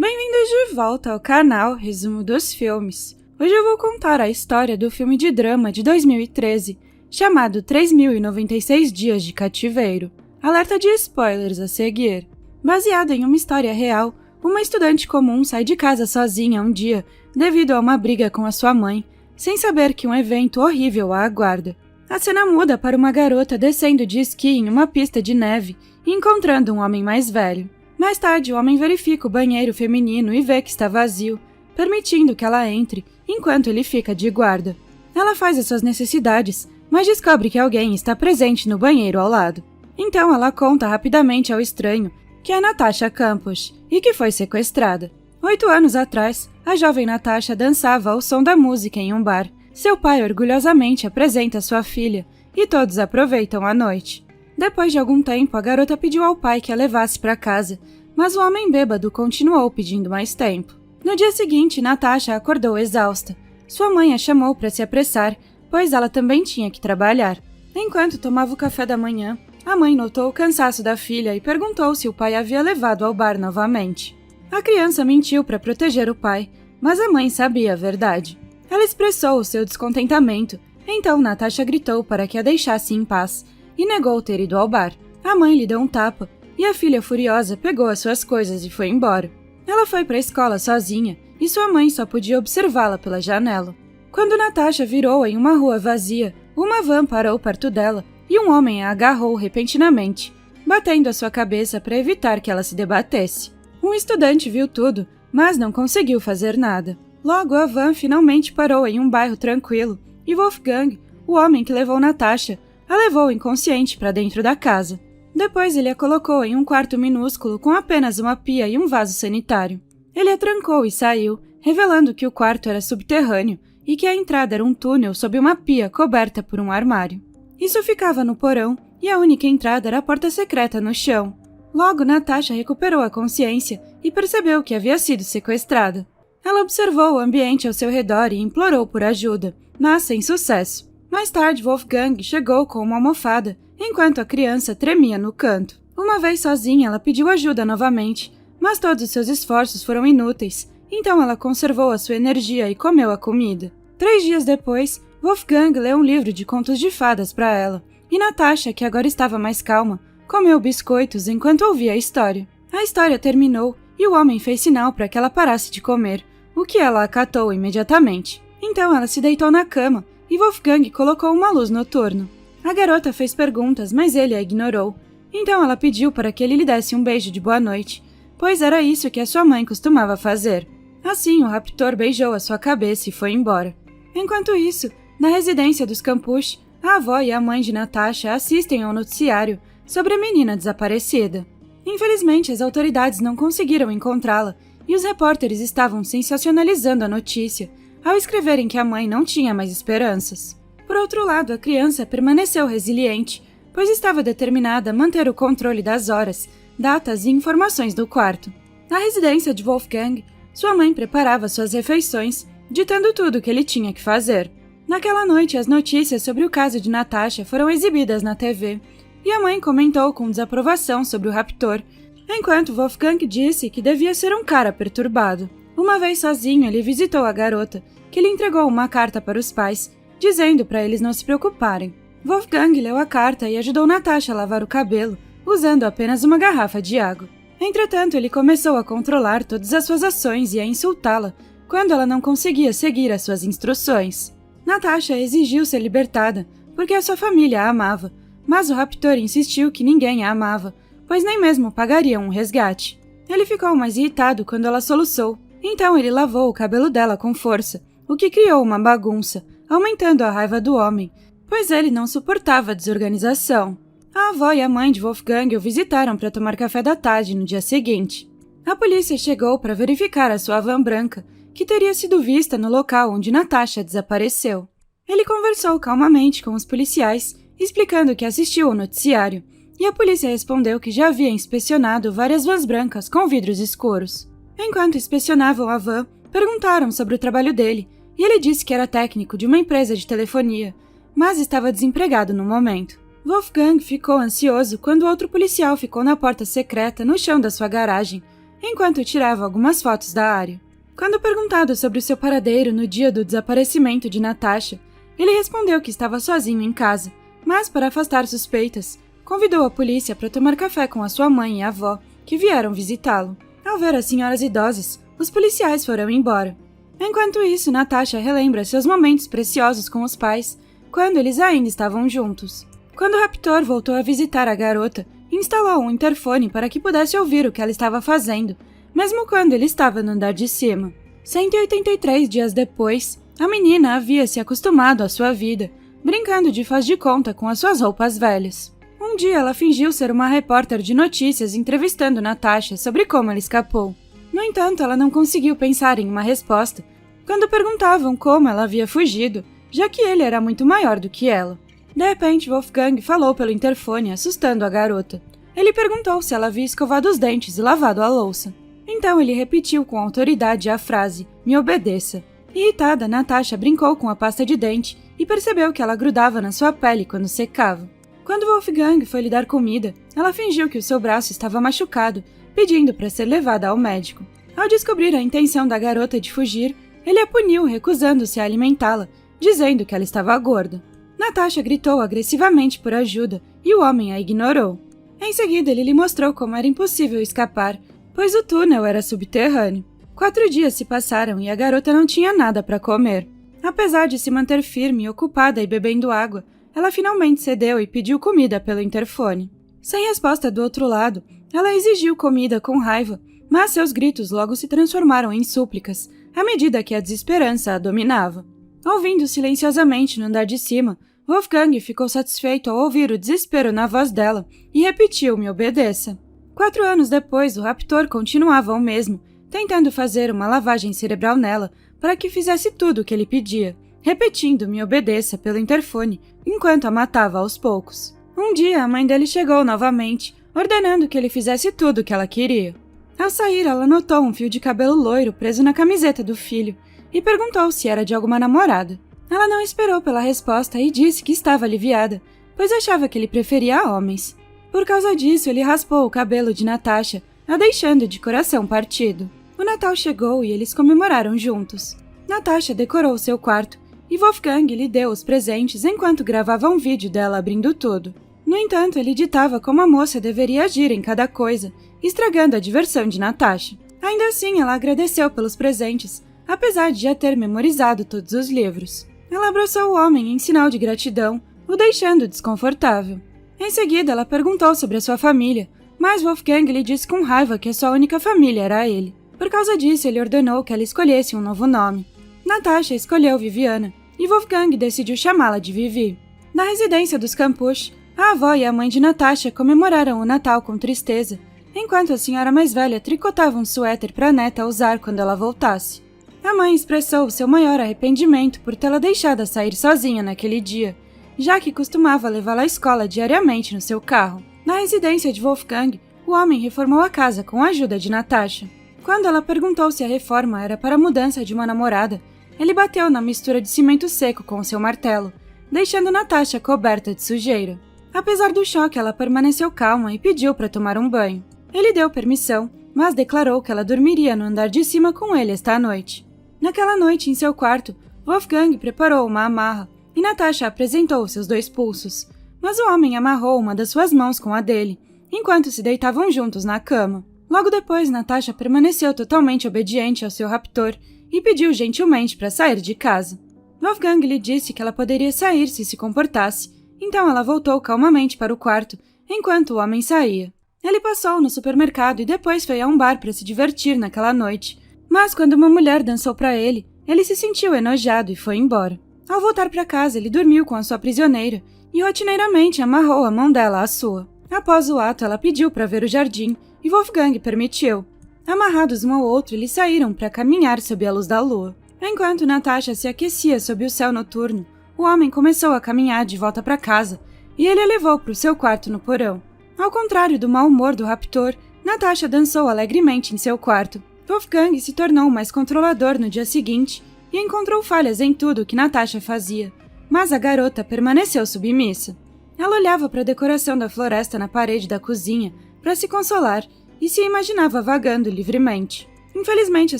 Bem-vindos de volta ao canal Resumo dos Filmes. Hoje eu vou contar a história do filme de drama de 2013, chamado 3096 Dias de Cativeiro. Alerta de spoilers a seguir. Baseado em uma história real, uma estudante comum sai de casa sozinha um dia devido a uma briga com a sua mãe, sem saber que um evento horrível a aguarda. A cena muda para uma garota descendo de esqui em uma pista de neve e encontrando um homem mais velho. Mais tarde, o homem verifica o banheiro feminino e vê que está vazio, permitindo que ela entre, enquanto ele fica de guarda. Ela faz as suas necessidades, mas descobre que alguém está presente no banheiro ao lado. Então ela conta rapidamente ao estranho que é Natasha Campos e que foi sequestrada. 8 anos atrás, a jovem Natasha dançava ao som da música em um bar. Seu pai orgulhosamente apresenta sua filha e todos aproveitam a noite. Depois de algum tempo, a garota pediu ao pai que a levasse para casa, mas o homem bêbado continuou pedindo mais tempo. No dia seguinte, Natasha acordou exausta. Sua mãe a chamou para se apressar, pois ela também tinha que trabalhar. Enquanto tomava o café da manhã, a mãe notou o cansaço da filha e perguntou se o pai a havia levado ao bar novamente. A criança mentiu para proteger o pai, mas a mãe sabia a verdade. Ela expressou o seu descontentamento, então Natasha gritou para que a deixasse em paz e negou ter ido ao bar. A mãe lhe deu um tapa e a filha furiosa pegou as suas coisas e foi embora. Ela foi para a escola sozinha e sua mãe só podia observá-la pela janela. Quando Natasha virou em uma rua vazia, uma van parou perto dela e um homem a agarrou repentinamente, batendo a sua cabeça para evitar que ela se debatesse. Um estudante viu tudo, mas não conseguiu fazer nada. Logo, a van finalmente parou em um bairro tranquilo e Wolfgang, o homem que levou Natasha, a levou inconsciente para dentro da casa. Depois ele a colocou em um quarto minúsculo com apenas uma pia e um vaso sanitário. Ele a trancou e saiu, revelando que o quarto era subterrâneo e que a entrada era um túnel sob uma pia coberta por um armário. Isso ficava no porão e a única entrada era a porta secreta no chão. Logo, Natasha recuperou a consciência e percebeu que havia sido sequestrada. Ela observou o ambiente ao seu redor e implorou por ajuda, mas sem sucesso. Mais tarde, Wolfgang chegou com uma almofada, enquanto a criança tremia no canto. Uma vez sozinha, ela pediu ajuda novamente, mas todos os seus esforços foram inúteis, então ela conservou a sua energia e comeu a comida. 3 dias depois, Wolfgang leu um livro de contos de fadas para ela, e Natasha, que agora estava mais calma, comeu biscoitos enquanto ouvia a história. A história terminou e o homem fez sinal para que ela parasse de comer, o que ela acatou imediatamente. Então ela se deitou na cama, e Wolfgang colocou uma luz noturna. A garota fez perguntas, mas ele a ignorou. Então ela pediu para que ele lhe desse um beijo de boa noite, pois era isso que a sua mãe costumava fazer. Assim, o raptor beijou a sua cabeça e foi embora. Enquanto isso, na residência dos Campos, a avó e a mãe de Natasha assistem ao noticiário sobre a menina desaparecida. Infelizmente, as autoridades não conseguiram encontrá-la e os repórteres estavam sensacionalizando a notícia ao escreverem que a mãe não tinha mais esperanças. Por outro lado, a criança permaneceu resiliente, pois estava determinada a manter o controle das horas, datas e informações do quarto. Na residência de Wolfgang, sua mãe preparava suas refeições, ditando tudo o que ele tinha que fazer. Naquela noite, as notícias sobre o caso de Natasha foram exibidas na TV, e a mãe comentou com desaprovação sobre o raptor, enquanto Wolfgang disse que devia ser um cara perturbado. Uma vez sozinho, ele visitou a garota, que lhe entregou uma carta para os pais, dizendo para eles não se preocuparem. Wolfgang leu a carta e ajudou Natasha a lavar o cabelo, usando apenas uma garrafa de água. Entretanto, ele começou a controlar todas as suas ações e a insultá-la, quando ela não conseguia seguir as suas instruções. Natasha exigiu ser libertada, porque a sua família a amava, mas o raptor insistiu que ninguém a amava, pois nem mesmo pagariam um resgate. Ele ficou mais irritado quando ela soluçou, então ele lavou o cabelo dela com força, o que criou uma bagunça, aumentando a raiva do homem, pois ele não suportava a desorganização. A avó e a mãe de Wolfgang o visitaram para tomar café da tarde no dia seguinte. A polícia chegou para verificar a sua van branca, que teria sido vista no local onde Natasha desapareceu. Ele conversou calmamente com os policiais, explicando que assistiu ao noticiário, e a polícia respondeu que já havia inspecionado várias vans brancas com vidros escuros. Enquanto inspecionavam a van, perguntaram sobre o trabalho dele, e ele disse que era técnico de uma empresa de telefonia, mas estava desempregado no momento. Wolfgang ficou ansioso quando outro policial ficou na porta secreta no chão da sua garagem, enquanto tirava algumas fotos da área. Quando perguntado sobre o seu paradeiro no dia do desaparecimento de Natasha, ele respondeu que estava sozinho em casa, mas para afastar suspeitas, convidou a polícia para tomar café com a sua mãe e a avó, que vieram visitá-lo. Ao ver as senhoras idosas, os policiais foram embora. Enquanto isso, Natasha relembra seus momentos preciosos com os pais, quando eles ainda estavam juntos. Quando o raptor voltou a visitar a garota, instalou um interfone para que pudesse ouvir o que ela estava fazendo, mesmo quando ele estava no andar de cima. 183 dias depois, a menina havia se acostumado à sua vida, brincando de faz de conta com as suas roupas velhas. Um dia ela fingiu ser uma repórter de notícias entrevistando Natasha sobre como ela escapou. No entanto, ela não conseguiu pensar em uma resposta quando perguntavam como ela havia fugido, já que ele era muito maior do que ela. De repente, Wolfgang falou pelo interfone, assustando a garota. Ele perguntou se ela havia escovado os dentes e lavado a louça. Então ele repetiu com autoridade a frase, "Me obedeça". Irritada, Natasha brincou com a pasta de dente e percebeu que ela grudava na sua pele quando secava. Quando Wolfgang foi lhe dar comida, ela fingiu que o seu braço estava machucado, pedindo para ser levada ao médico. Ao descobrir a intenção da garota de fugir, ele a puniu recusando-se a alimentá-la, dizendo que ela estava gorda. Natasha gritou agressivamente por ajuda e o homem a ignorou. Em seguida, ele lhe mostrou como era impossível escapar, pois o túnel era subterrâneo. 4 dias se passaram e a garota não tinha nada para comer. Apesar de se manter firme, ocupada e bebendo água, ela finalmente cedeu e pediu comida pelo interfone. Sem resposta do outro lado, ela exigiu comida com raiva, mas seus gritos logo se transformaram em súplicas, à medida que a desesperança a dominava. Ouvindo silenciosamente no andar de cima, Wolfgang ficou satisfeito ao ouvir o desespero na voz dela e repetiu: "Me obedeça". 4 anos depois, o raptor continuava o mesmo, tentando fazer uma lavagem cerebral nela para que fizesse tudo o que ele pedia, repetindo "Me obedeça" pelo interfone, enquanto a matava aos poucos. Um dia, a mãe dele chegou novamente, ordenando que ele fizesse tudo o que ela queria. Ao sair, ela notou um fio de cabelo loiro preso na camiseta do filho e perguntou se era de alguma namorada. Ela não esperou pela resposta e disse que estava aliviada, pois achava que ele preferia homens. Por causa disso, ele raspou o cabelo de Natasha, a deixando de coração partido. O Natal chegou e eles comemoraram juntos. Natasha decorou seu quarto e Wolfgang lhe deu os presentes enquanto gravava um vídeo dela abrindo tudo. No entanto, ele ditava como a moça deveria agir em cada coisa, estragando a diversão de Natasha. Ainda assim, ela agradeceu pelos presentes, apesar de já ter memorizado todos os livros. Ela abraçou o homem em sinal de gratidão, o deixando desconfortável. Em seguida, ela perguntou sobre a sua família, mas Wolfgang lhe disse com raiva que a sua única família era ele. Por causa disso, ele ordenou que ela escolhesse um novo nome. Natasha escolheu Viviana, e Wolfgang decidiu chamá-la de Vivi. Na residência dos Campuch, a avó e a mãe de Natasha comemoraram o Natal com tristeza, enquanto a senhora mais velha tricotava um suéter para a neta usar quando ela voltasse. A mãe expressou seu maior arrependimento por tê-la deixado sair sozinha naquele dia, já que costumava levá-la à escola diariamente no seu carro. Na residência de Wolfgang, o homem reformou a casa com a ajuda de Natasha. Quando ela perguntou se a reforma era para a mudança de uma namorada, ele bateu na mistura de cimento seco com seu martelo, deixando Natasha coberta de sujeira. Apesar do choque, ela permaneceu calma e pediu para tomar um banho. Ele deu permissão, mas declarou que ela dormiria no andar de cima com ele esta noite. Naquela noite, em seu quarto, Wolfgang preparou uma amarra e Natasha apresentou seus 2 pulsos, mas o homem amarrou uma das suas mãos com a dele, enquanto se deitavam juntos na cama. Logo depois, Natasha permaneceu totalmente obediente ao seu raptor e pediu gentilmente para sair de casa. Wolfgang lhe disse que ela poderia sair se comportasse, então ela voltou calmamente para o quarto, enquanto o homem saía. Ele passou no supermercado e depois foi a um bar para se divertir naquela noite, mas quando uma mulher dançou para ele, ele se sentiu enojado e foi embora. Ao voltar para casa, ele dormiu com a sua prisioneira e rotineiramente amarrou a mão dela à sua. Após o ato, ela pediu para ver o jardim e Wolfgang permitiu. Amarrados um ao outro, eles saíram para caminhar sob a luz da lua. Enquanto Natasha se aquecia sob o céu noturno, o homem começou a caminhar de volta para casa e ele a levou para o seu quarto no porão. Ao contrário do mau humor do raptor, Natasha dançou alegremente em seu quarto. Wolfgang se tornou mais controlador no dia seguinte e encontrou falhas em tudo o que Natasha fazia, mas a garota permaneceu submissa. Ela olhava para a decoração da floresta na parede da cozinha para se consolar e se imaginava vagando livremente. Infelizmente, a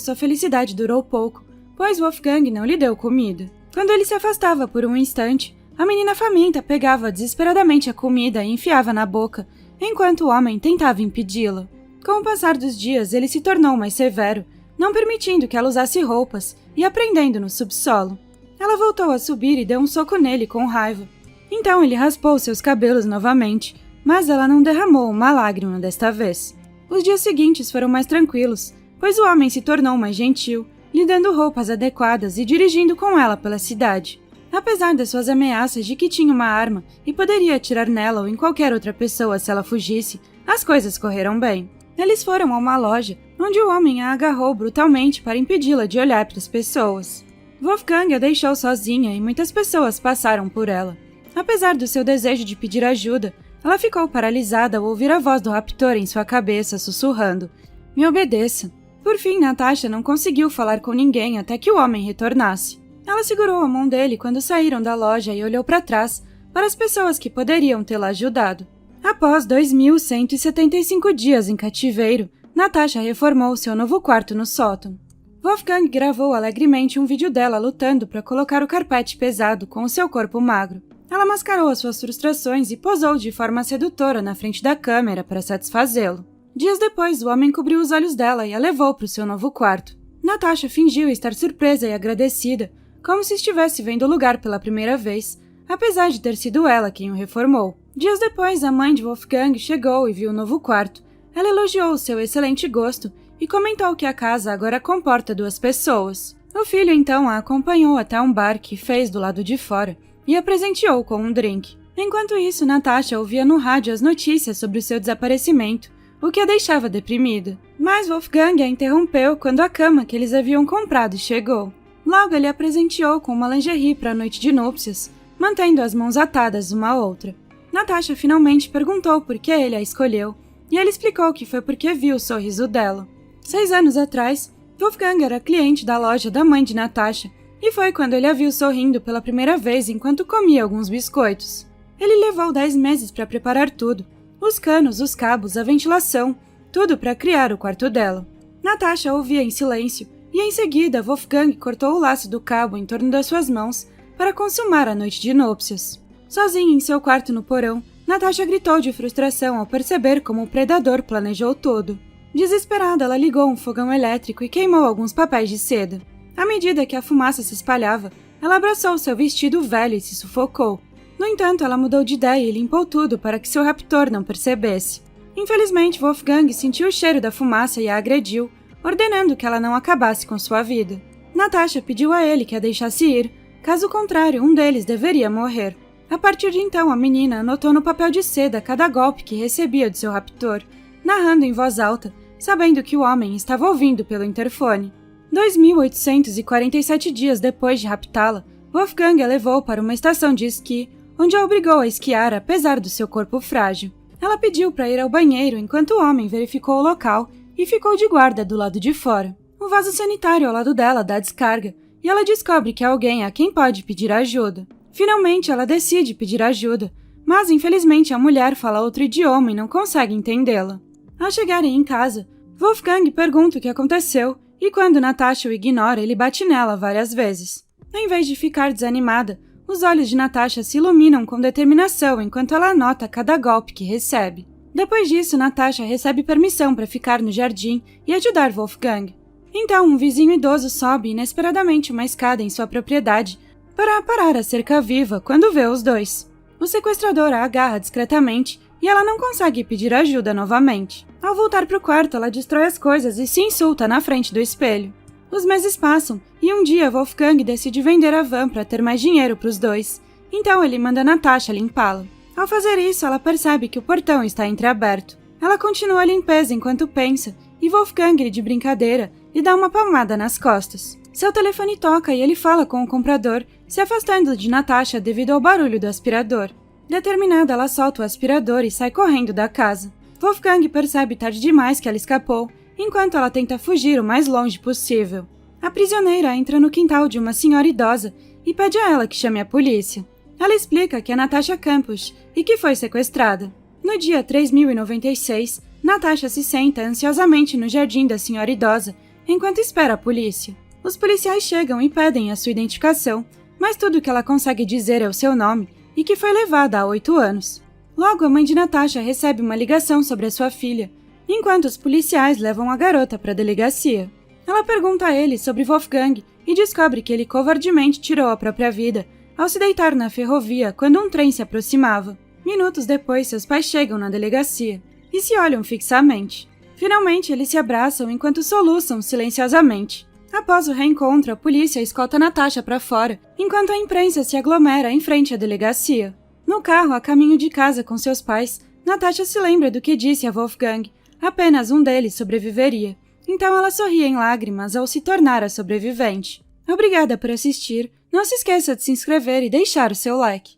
sua felicidade durou pouco, pois Wolfgang não lhe deu comida. Quando ele se afastava por um instante, a menina faminta pegava desesperadamente a comida e enfiava na boca, enquanto o homem tentava impedi-la. Com o passar dos dias, ele se tornou mais severo, não permitindo que ela usasse roupas e a prendendo no subsolo. Ela voltou a subir e deu um soco nele com raiva. Então ele raspou seus cabelos novamente, mas ela não derramou uma lágrima desta vez. Os dias seguintes foram mais tranquilos, pois o homem se tornou mais gentil, lhe dando roupas adequadas e dirigindo com ela pela cidade. Apesar das suas ameaças de que tinha uma arma e poderia atirar nela ou em qualquer outra pessoa se ela fugisse, as coisas correram bem. Eles foram a uma loja, onde o homem a agarrou brutalmente para impedi-la de olhar para as pessoas. Wolfgang a deixou sozinha e muitas pessoas passaram por ela. Apesar do seu desejo de pedir ajuda, ela ficou paralisada ao ouvir a voz do raptor em sua cabeça sussurrando: "Me obedeça." Por fim, Natasha não conseguiu falar com ninguém até que o homem retornasse. Ela segurou a mão dele quando saíram da loja e olhou para trás, para as pessoas que poderiam tê-la ajudado. Após 2.175 dias em cativeiro, Natasha reformou seu novo quarto no sótão. Wolfgang gravou alegremente um vídeo dela lutando para colocar o carpete pesado com o seu corpo magro. Ela mascarou as suas frustrações e posou de forma sedutora na frente da câmera para satisfazê-lo. Dias depois, o homem cobriu os olhos dela e a levou para o seu novo quarto. Natasha fingiu estar surpresa e agradecida, como se estivesse vendo o lugar pela primeira vez, apesar de ter sido ela quem o reformou. Dias depois, a mãe de Wolfgang chegou e viu o novo quarto. Ela elogiou o seu excelente gosto e comentou que a casa agora comporta 2 pessoas. O filho então a acompanhou até um bar que fez do lado de fora e a presenteou com um drink. Enquanto isso, Natasha ouvia no rádio as notícias sobre o seu desaparecimento, o que a deixava deprimida. Mas Wolfgang a interrompeu quando a cama que eles haviam comprado chegou. Logo, ele a presenteou com uma lingerie para a noite de núpcias, mantendo as mãos atadas uma à outra. Natasha finalmente perguntou por que ele a escolheu, e ele explicou que foi porque viu o sorriso dela. 6 anos atrás, Wolfgang era cliente da loja da mãe de Natasha, e foi quando ele a viu sorrindo pela primeira vez enquanto comia alguns biscoitos. Ele levou 10 meses para preparar tudo, os canos, os cabos, a ventilação, tudo para criar o quarto dela. Natasha ouvia em silêncio, e em seguida Wolfgang cortou o laço do cabo em torno das suas mãos para consumar a noite de núpcias. Sozinha em seu quarto no porão, Natasha gritou de frustração ao perceber como o predador planejou tudo. Desesperada, ela ligou um fogão elétrico e queimou alguns papéis de seda. À medida que a fumaça se espalhava, ela abraçou seu vestido velho e se sufocou. No entanto, ela mudou de ideia e limpou tudo para que seu raptor não percebesse. Infelizmente, Wolfgang sentiu o cheiro da fumaça e a agrediu, ordenando que ela não acabasse com sua vida. Natasha pediu a ele que a deixasse ir, caso contrário, um deles deveria morrer. A partir de então, a menina anotou no papel de seda cada golpe que recebia de seu raptor, narrando em voz alta, sabendo que o homem estava ouvindo pelo interfone. 2.847 dias depois de raptá-la, Wolfgang a levou para uma estação de esqui, onde a obrigou a esquiar apesar do seu corpo frágil. Ela pediu para ir ao banheiro enquanto o homem verificou o local e ficou de guarda do lado de fora. O vaso sanitário ao lado dela dá descarga, e ela descobre que há alguém a quem pode pedir ajuda. Finalmente, ela decide pedir ajuda, mas infelizmente a mulher fala outro idioma e não consegue entendê-la. Ao chegarem em casa, Wolfgang pergunta o que aconteceu, e quando Natasha o ignora, ele bate nela várias vezes. Em vez de ficar desanimada, os olhos de Natasha se iluminam com determinação enquanto ela anota cada golpe que recebe. Depois disso, Natasha recebe permissão para ficar no jardim e ajudar Wolfgang. Então, um vizinho idoso sobe inesperadamente uma escada em sua propriedade para parar a cerca viva quando vê os dois. O sequestrador a agarra discretamente e ela não consegue pedir ajuda novamente. Ao voltar para o quarto, ela destrói as coisas e se insulta na frente do espelho. Os meses passam e um dia Wolfgang decide vender a van para ter mais dinheiro para os dois. Então ele manda Natasha limpá-la. Ao fazer isso, ela percebe que o portão está entreaberto. Ela continua a limpeza enquanto pensa e Wolfgang, de brincadeira, lhe dá uma palmada nas costas. Seu telefone toca e ele fala com o comprador, se afastando de Natasha devido ao barulho do aspirador. Determinada, ela solta o aspirador e sai correndo da casa. Wolfgang percebe tarde demais que ela escapou, enquanto ela tenta fugir o mais longe possível. A prisioneira entra no quintal de uma senhora idosa e pede a ela que chame a polícia. Ela explica que é Natasha Campos e que foi sequestrada. No dia 3096, Natasha se senta ansiosamente no jardim da senhora idosa, enquanto espera a polícia. Os policiais chegam e pedem a sua identificação, mas tudo que ela consegue dizer é o seu nome e que foi levada há 8 anos. Logo, a mãe de Natasha recebe uma ligação sobre a sua filha, enquanto os policiais levam a garota para a delegacia. Ela pergunta a ele sobre Wolfgang e descobre que ele covardemente tirou a própria vida ao se deitar na ferrovia quando um trem se aproximava. Minutos depois, seus pais chegam na delegacia e se olham fixamente. Finalmente, eles se abraçam enquanto soluçam silenciosamente. Após o reencontro, a polícia escolta Natasha para fora, enquanto a imprensa se aglomera em frente à delegacia. No carro, a caminho de casa com seus pais, Natasha se lembra do que disse a Wolfgang. Apenas um deles sobreviveria. Então ela sorri em lágrimas ao se tornar a sobrevivente. Obrigada por assistir. Não se esqueça de se inscrever e deixar o seu like.